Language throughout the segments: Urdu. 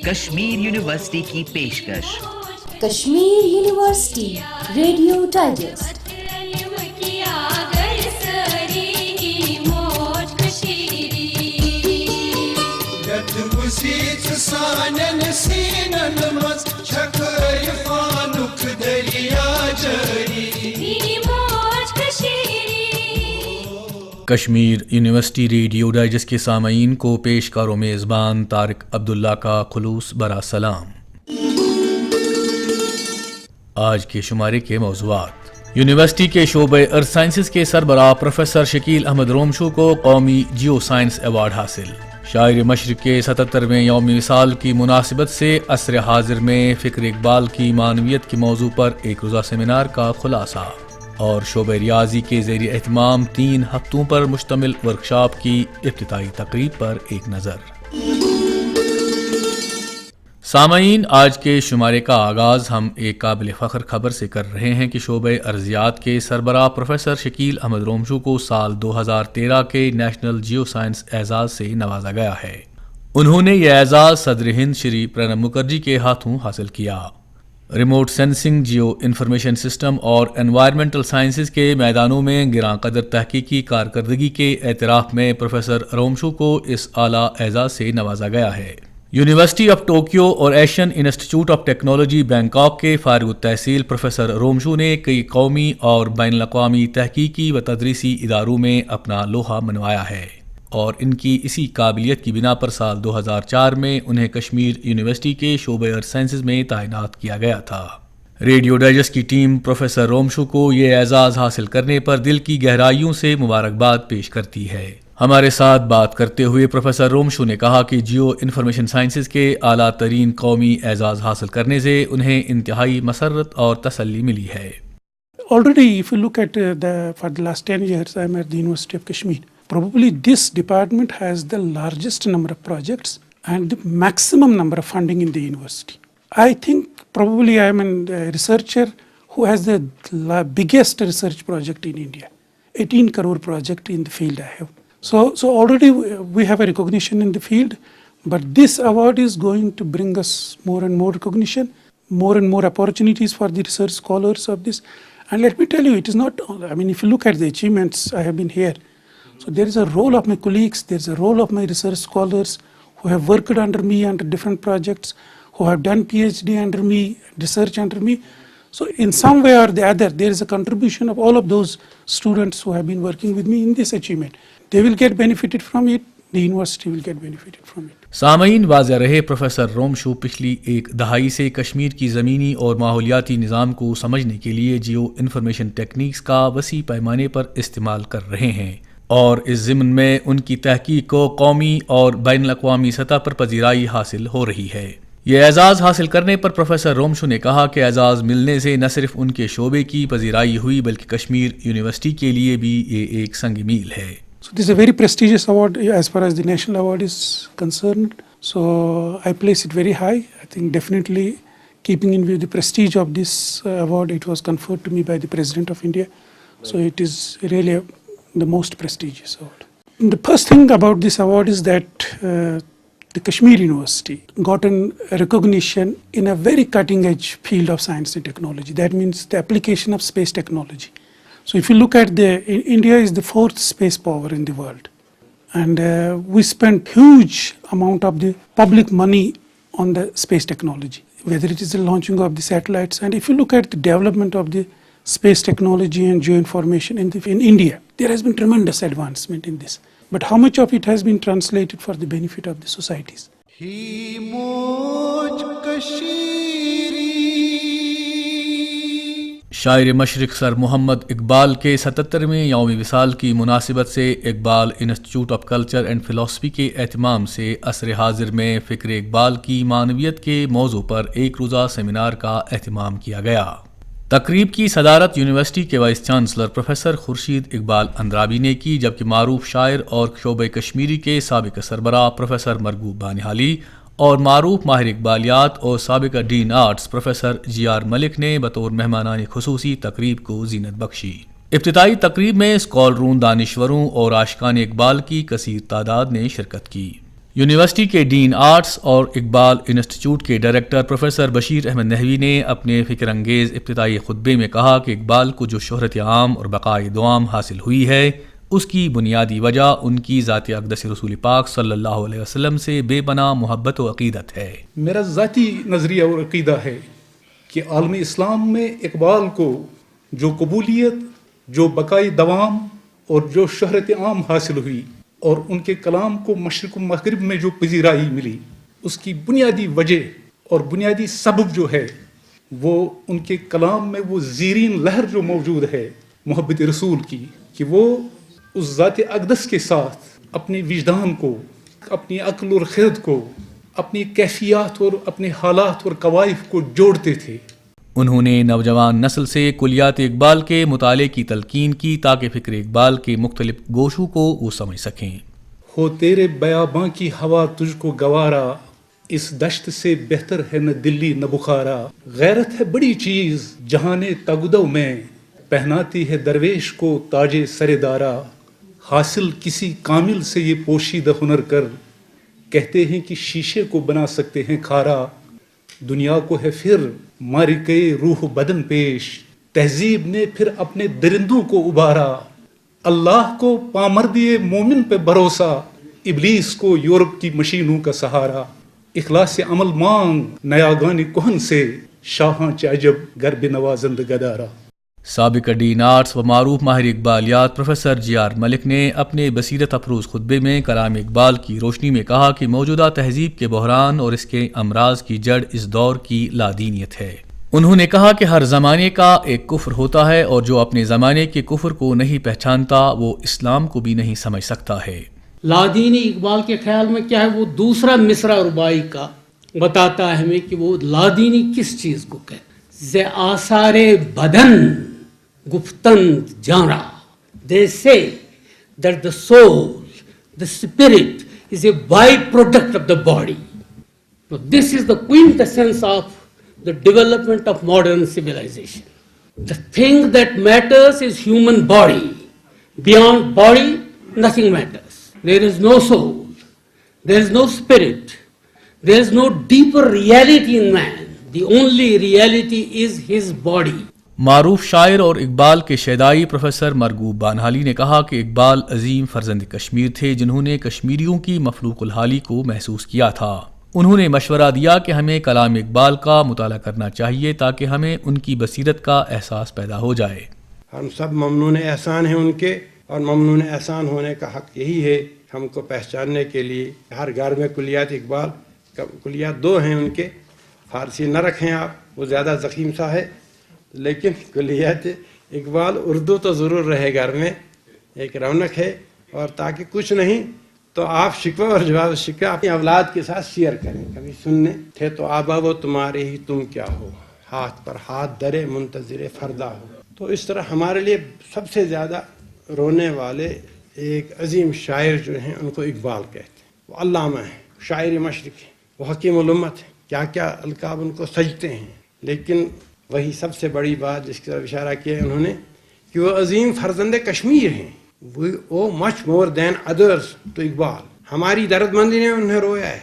کشمیر یونیورسٹی کی پیشکش Kashmir university radio digest. Kashmir university radio digest کے سامعین کو پیشکار و میزبان طارق عبداللہ کا خلوص برا سلام۔ آج کے شمارے کے موضوعات: یونیورسٹی کے شعبہ ارتھ سائنسز کے سربراہ پروفیسر شکیل احمد رومشو کو قومی جیو سائنس ایوارڈ حاصل۔ شاعر مشرق کے 77ویں یوم وصال کی مناسبت سے عصر حاضر میں فکر اقبال کی معنویت کے موضوع پر ایک روزہ سیمینار کا خلاصہ، اور شعبہ ریاضی کے زیر اہتمام 3 ہفتوں پر مشتمل ورکشاپ کی افتتاحی تقریب پر ایک نظر۔ سامعین، آج کے شمارے کا آغاز ہم ایک قابل فخر خبر سے کر رہے ہیں کہ شعبہ ارضیات کے سربراہ پروفیسر شکیل احمد رومشو کو سال 2013 کے نیشنل جیو سائنس اعزاز سے نوازا گیا ہے۔ انہوں نے یہ اعزاز صدر ہند شری پرنب مکھرجی کے ہاتھوں حاصل کیا۔ Remote sensing, geo information system اور انوائرمنٹل سائنسز کے میدانوں میں گراں قدر تحقیقی کارکردگی کے اعتراف میں پروفیسر رومشو کو اس اعلیٰ اعزاز سے نوازا گیا ہے۔ یونیورسٹی آف ٹوکیو اور Asian institute of technology Bangkok کے فارغ التحصیل پروفیسر رومشو نے کئی قومی اور بین الاقوامی تحقیقی و تدریسی اداروں میں اپنا لوہا منوایا ہے، اور ان کی اسی قابلیت کی بنا پر سال 2004 میں انہیں کشمیر یونیورسٹی کے شعبہ ارتھ سائنسز میں تعینات کیا گیا تھا۔ ریڈیو ڈائجسٹ کی ٹیم پروفیسر رومشو کو یہ اعزاز حاصل کرنے پر دل کی گہرائیوں سے مبارکباد پیش کرتی ہے۔ ہمارے ساتھ بات کرتے ہوئے پروفیسر رومشو نے کہا کہ جیو انفارمیشن سائنسز کے اعلیٰ ترین قومی اعزاز حاصل کرنے سے انہیں انتہائی مسرت اور تسلی ملی ہے۔ Already, if you look at for the last 10 years, I am at the University of Kashmir. Probably this department has the largest number of projects and the maximum number of funding in the university. I think probably I am a researcher who has the biggest research project in India. 18 crore project in the field I have. So already we have a recognition in the field, but this award is going to bring us more and more recognition, more and more opportunities for the research scholars of this. And let me tell you, it is not, if you look at the achievements, I have been here. So there is a role of my colleagues, there is a role of my research scholars who have worked under me under different projects, who have done PhD under me, research under me. So in some way or the other, there is a contribution of all of those students who have been working with me in this achievement. They will get benefited from it, the university will get benefited from it. سامعین، واضح رہے پروفیسر رومشو پچھلی ایک دہائی سے کشمیر کی زمینی اور ماحولیاتی نظام کو سمجھنے کے لیے جیو انفارمیشن ٹیکنیکس کا وسیع پیمانے پر استعمال کر رہے ہیں، اور اس ضمن میں ان کی تحقیق کو قومی اور بین الاقوامی سطح پر پذیرائی حاصل ہو رہی ہے۔ یہ اعزاز حاصل کرنے پر پروفیسر رومشو نے کہا کہ اعزاز ملنے سے نہ صرف ان کے شعبے کی پذیرائی ہوئی بلکہ کشمیر یونیورسٹی کے لیے بھی یہ ایک سنگ میل ہے۔ So this is a very prestigious award as far as the national award is concerned. So I place it very high. I think definitely keeping in view the prestige of this award, it was conferred to me by the President of India. So it is really the most prestigious award. And the first thing about this award is that the Kashmir University gotten recognition in a very cutting edge field of science and technology. That means the application of space technology. So if you look at India is the 4th space power in the world, and we spent huge amount of the public money on the space technology, whether it is the launching of the satellites. And if you look at the development of the space technology and geoinformation in India, there has been tremendous advancement in this. But how much of it has been translated for the benefit of the societies? شاعر مشرق سر محمد اقبال کے 77ویں یوم وصال کی مناسبت سے Iqbal institute of culture and philosophy کے اہتمام سے عصر حاضر میں فکر اقبال کی معنویت کے موضوع پر ایک روزہ سیمینار کا اہتمام کیا گیا۔ تقریب کی صدارت یونیورسٹی کے vice chancellor professor Khurshid Iqbal Andrabi نے کی، جبکہ معروف شاعر اور شعبہ کشمیری کے سابق سربراہ پروفیسر مرغوب بانہالی اور معروف ماہر اقبالیات اور سابق ڈین آرٹس پروفیسر جی آر ملک نے بطور مہمانان خصوصی تقریب کو زینت بخشی۔ افتتاحی تقریب میں اسکال رون دانشوروں اور عاشقان اقبال کی کثیر تعداد نے شرکت کی۔ یونیورسٹی کے ڈین آرٹس اور اقبال انسٹیٹیوٹ کے ڈائریکٹر پروفیسر بشیر احمد نحوی نے اپنے فکر انگیز افتتاحی خطبے میں کہا کہ اقبال کو جو شہرت عام اور بقائے دوام حاصل ہوئی ہے، اس کی بنیادی وجہ ان کی ذات اقدس رسول پاک صلی اللہ علیہ وسلم سے بے پناہ محبت و عقیدت ہے۔ میرا ذاتی نظریہ اور عقیدہ ہے کہ عالم اسلام میں اقبال کو جو قبولیت، جو بقائے دوام اور جو شہرت عام حاصل ہوئی اور ان کے کلام کو مشرق و مغرب میں جو پذیرائی ملی، اس کی بنیادی وجہ اور بنیادی سبب جو ہے وہ ان کے کلام میں وہ زیرین لہر جو موجود ہے محبت رسول کی، کہ وہ اس ذات اقدس کے ساتھ اپنے وجدان کو، اپنی عقل اور خرد کو، اپنی کیفیات اور اپنے حالات اور کوائف کو جوڑتے تھے۔ انہوں نے نوجوان نسل سے کلیات اقبال کے مطالعے کی تلقین کی تاکہ فکر اقبال کے مختلف گوشوں کو وہ سمجھ سکیں۔ ہو تیرے بیاباں کی ہوا تجھ کو گوارا، اس دشت سے بہتر ہے نہ دلی نہ بخارا، غیرت ہے بڑی چیز جہان تگدو میں، پہناتی ہے درویش کو تاج سر دارا، حاصل کسی کامل سے یہ پوشیدہ ہنر کر، کہتے ہیں کہ شیشے کو بنا سکتے ہیں کھارا، دنیا کو ہے پھر مارکے روح بدن پیش، تہذیب نے پھر اپنے درندوں کو ابھارا، اللہ کو پامردی مومن پہ بھروسہ، ابلیس کو یورپ کی مشینوں کا سہارا، اخلاص عمل مانگ نیا گانی کہن سے، شاہاں چعجب گرب نوازند گدارا۔ سابق ڈین آرٹس و معروف ماہر اقبالیات پروفیسر جی آر ملک نے اپنے بصیرت افروز خطبے میں کلام اقبال کی روشنی میں کہا کہ موجودہ تہذیب کے بحران اور اس کے امراض کی جڑ اس دور کی لادینیت ہے۔ انہوں نے کہا کہ ہر زمانے کا ایک کفر ہوتا ہے اور جو اپنے زمانے کے کفر کو نہیں پہچانتا وہ اسلام کو بھی نہیں سمجھ سکتا ہے۔ لادینی اقبال کے خیال میں کیا ہے، وہ دوسرا مصرع ربائی کا بتاتا ہے ہمیں کہ وہ لادینی کس چیز کو کہتے، ز آثار بدن گفتند جانا۔ They say that the soul, the spirit is a byproduct of the body. So this is the quintessence of the development of modern civilization. The thing that matters is human body. Beyond body, nothing matters. There is no soul. There is no spirit. There is no deeper reality in man. The only reality is his body. معروف شاعر اور اقبال کے شیدائی پروفیسر مرغوب بانہالی نے کہا کہ اقبال عظیم فرزند کشمیر تھے جنہوں نے کشمیریوں کی مفلوق الحالی کو محسوس کیا تھا۔ انہوں نے مشورہ دیا کہ ہمیں کلام اقبال کا مطالعہ کرنا چاہیے تاکہ ہمیں ان کی بصیرت کا احساس پیدا ہو جائے۔ ہم سب ممنون احسان ہیں ان کے، اور ممنون احسان ہونے کا حق یہی ہے ہم کو پہچاننے کے لیے۔ ہر گھر میں کلیات اقبال، کلیات دو ہیں ان کے، فارسی نہ رکھیں آپ، وہ زیادہ ضخیم سا ہے، لیکن کلیات اقبال اردو تو ضرور رہے گھر میں، ایک رونق ہے۔ اور تاکہ کچھ نہیں تو آپ شکوہ اور جواب شکوہ اپنی اولاد کے ساتھ شیئر کریں۔ کبھی سننے تھے تو آبا وہ تمہارے ہی تم کیا ہو، ہاتھ پر ہاتھ درے منتظر فردا ہو۔ تو اس طرح ہمارے لیے سب سے زیادہ رونے والے ایک عظیم شاعر جو ہیں ان کو اقبال کہتے ہیں۔ وہ علامہ ہیں، شاعر مشرق ہیں، وہ حکیم الامت ہیں، کیا کیا القاب ان کو سجتے ہیں۔ لیکن وہی سب سے بڑی بات جس کی طرف اشارہ کیا ہے انہوں نے کہ وہ عظیم فرزند کشمیر ہیں، وہ مچ مور دین ادرس تو اقبال، ہماری درد مندی نے انہیں رویا ہے۔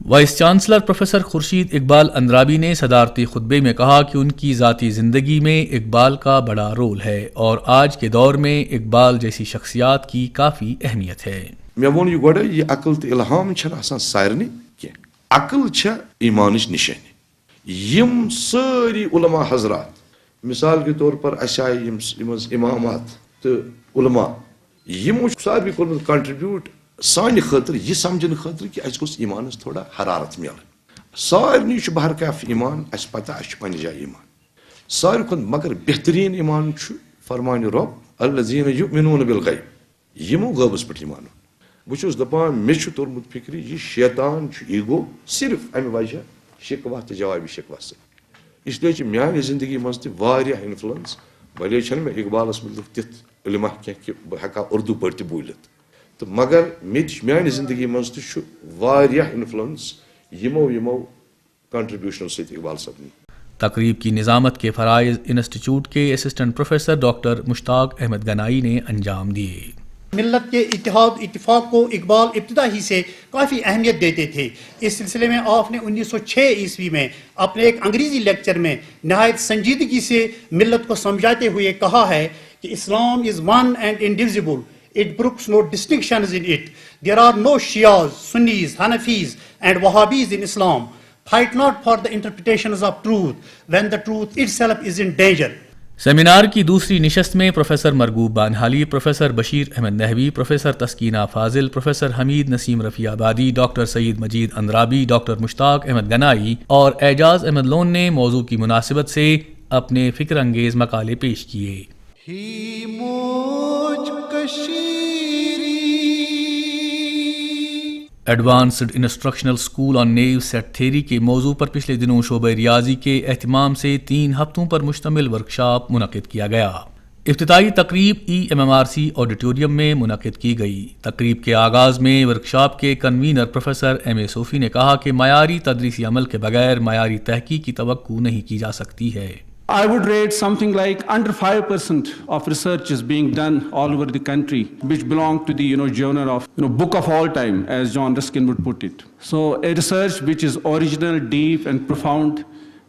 Vice chancellor professor Khurshid Iqbal Andrabi نے صدارتی خطبے میں کہا کہ ان کی ذاتی زندگی میں اقبال کا بڑا رول ہے اور آج کے دور میں اقبال جیسی شخصیات کی کافی اہمیت ہے۔ میں وون یہ گوڑے یہ عقل تو الہام چھن آسان سارنی کی، عقل چھ ایمانچ نشانی۔ یم ساری علماء حضرات مثال کے طور پر اسائی امامات تو علماء یمو ساری کورمت کنٹریبیوٹ سانہ خاطر یہ سمجھن خاطر کہ اس گوس ایمانس تھوڑا حرارت مل۔ سارنی بہرکیف ایمان اس پتہ اس پنہ جائے ایمان، ساری کھت مگر بہترین ایمان فرمان رب الذین یؤمنون بالغیب، یمو غیبس پہ ایمان۔ بہت دپان مے تورمت فکری یہ شیطان ایگو صرف امہ وجہ شکوہ تو جوابی شکوہ سے، اس لیے میانہ زندگی مز تہ واریاہ انفلوئنس، بھلے چھ میں اقبالس متعلق تتھ علمہ کی کہ بہ ہیکا اردو پٲٹھۍ تہ بوٗلِتھ، تو مگر میانہ زندگی مز تہ واریاہ انفلوئنس یمو کنٹریبیوشن سۭتۍ اقبال صٲبنی. تقریب کی نظامت کے فرائض انسٹیٹیوٹ کے assistant professor doctor Mushtaq Ahmad گنائی نے انجام دیے. ملت کے اتحاد اتفاق کو اقبال ابتدا ہی سے کافی اہمیت دیتے تھے. اس سلسلے میں آپ نے 1906 عیسوی میں اپنے ایک انگریزی لیکچر میں نہایت سنجیدگی سے ملت کو سمجھاتے ہوئے کہا ہے کہ Islam is one and indivisible. It brooks no distinctions in it. There are no Shias, Sunnis, Hanafis and Wahhabis in Islam. Fight not for the interpretations of truth when the truth itself is in danger. Seminar کی دوسری نشست میں professor Marghoob Banihali, professor Bashir Ahmad Nahvi, professor Taskeena Fazil, professor Hamid Naseem Rafiabadi, doctor Saeed Majeed Andrabi, doctor Mushtaq Ahmad Ganai اور اعجاز احمد لون نے موضوع کی مناسبت سے اپنے فکر انگیز مقالے پیش کیے. Advanced instructional school on new set theory کے موضوع پر پچھلے دنوں شعبہ ریاضی کے اہتمام سے 3 ہفتوں پر مشتمل ورکشاپ منعقد کیا گیا. افتتاحی تقریب EMMRC آڈیٹوریم میں منعقد کی گئی. تقریب کے آغاز میں ورکشاپ کے کنوینر پروفیسر MA صوفی نے کہا کہ معیاری تدریسی عمل کے بغیر معیاری تحقیق کی توقع نہیں کی جا سکتی ہے. I would rate something like under 5% of research is being done all over the country, which belong to the genre of book of all time, as John Ruskin would put it. So a research which is original, deep, and profound,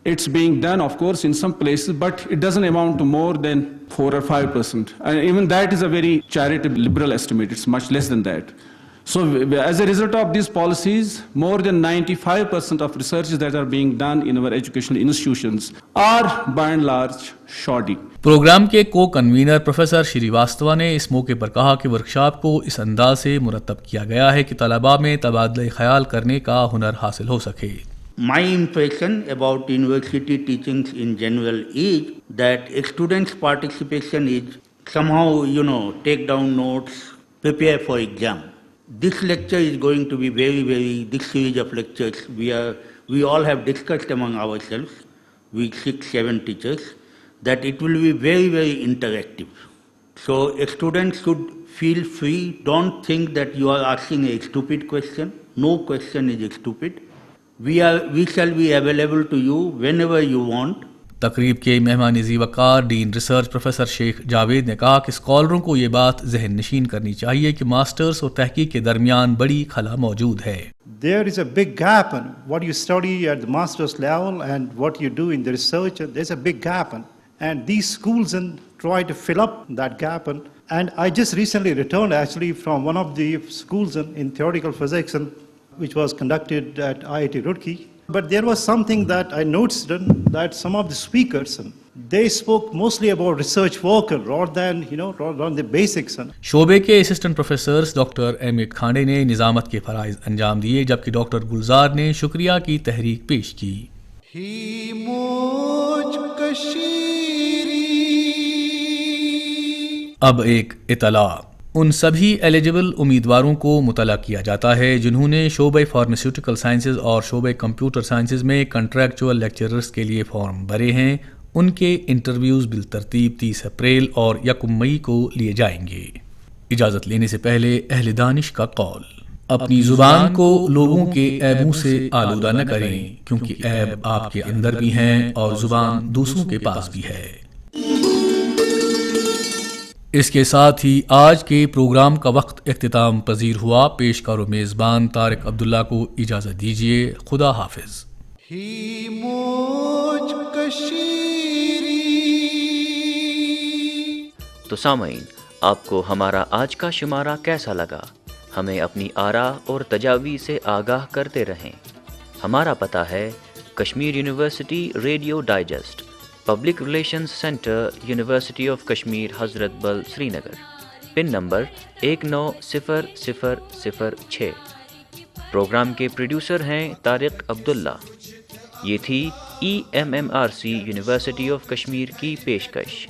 it's being done, of course, in some places, but it doesn't amount to more than 4 or 5%, and even that is a very charitable, liberal estimate. It's much less than that. So as a result of these policies, more than 95% of researches that are being done in our educational institutions are by and large shoddy. Programme کے کو کنوینر پروفیسر شری واستوا نے اس موقع پر کہا کہ ورکشاپ کو اس انداز سے مرتب کیا گیا ہے کہ طلباء میں تبادلہ خیال کرنے کا ہنر حاصل ہو سکے. My impression about university teachings in general is that students' participation is somehow, take down notes, prepare for exam. This lecture is going to be this series of lectures, we all have discussed among ourselves, we 6-7 teachers, that it will be very interactive. So students should feel free, don't think that you are asking a stupid question. No question is stupid. We shall be available to you whenever you want. تقریب کے مہمان وقار ڈین ریسرچ پروفیسر شیخ جاوید نے کہا کہ اسکالروں کو یہ بات ذہن نشین کرنی چاہیے کہ ماسٹرز اور تحقیق کے درمیان بڑی خلا موجود ہے. There is a big gap in what you study at the master's level and what you do in the research. There's a big gap, and these schools try to fill up that gap. And I just recently returned actually from one of the schools in theoretical physics, which was conducted at IIT Roorkee. But there was something that I noticed, that some of the speakers, they spoke mostly about research work rather than the basics. شعبے کے assistant professors doctor Ahmad Khande نے نظامت کے فرائض انجام دیے، جبکہ ڈاکٹر گلزار نے شکریہ کی تحریک پیش کی. اب ایک اطلاع. ان سبھی ایلیجبل امیدواروں کو مطلع کیا جاتا ہے جنہوں نے شعبہ فارماسیوٹیکل سائنسز اور شعبہ کمپیوٹر سائنسز میں کنٹریکچول لیکچررز کے لیے فارم بھرے ہیں. ان کے انٹرویوز بالترتیب 30 اپریل اور 1 مئی کو لیے جائیں گے. اجازت لینے سے پہلے اہل دانش کا قول: اپنی زبان کو لوگوں کے عیبوں سے آلودہ نہ کریں، کیونکہ عیب آپ کے اندر بھی ہیں اور زبان دوسروں کے پاس بھی ہے. اس کے ساتھ ہی آج کے پروگرام کا وقت اختتام پذیر ہوا. پیشکار و میزبان طارق عبداللہ کو اجازت دیجیے. خدا حافظ. تو سامعین، آپ کو ہمارا آج کا شمارہ کیسا لگا؟ ہمیں اپنی آراء اور تجاویز سے آگاہ کرتے رہیں. ہمارا پتہ ہے Kashmir university radio digest, public relations centre, university of Kashmir, Hazratbal, Srinagar. Pin number 190006. Programme کے پروڈیوسر ہیں طارق عبداللہ. یہ تھی EMMRC یونیورسٹی آف کشمیر کی پیشکش.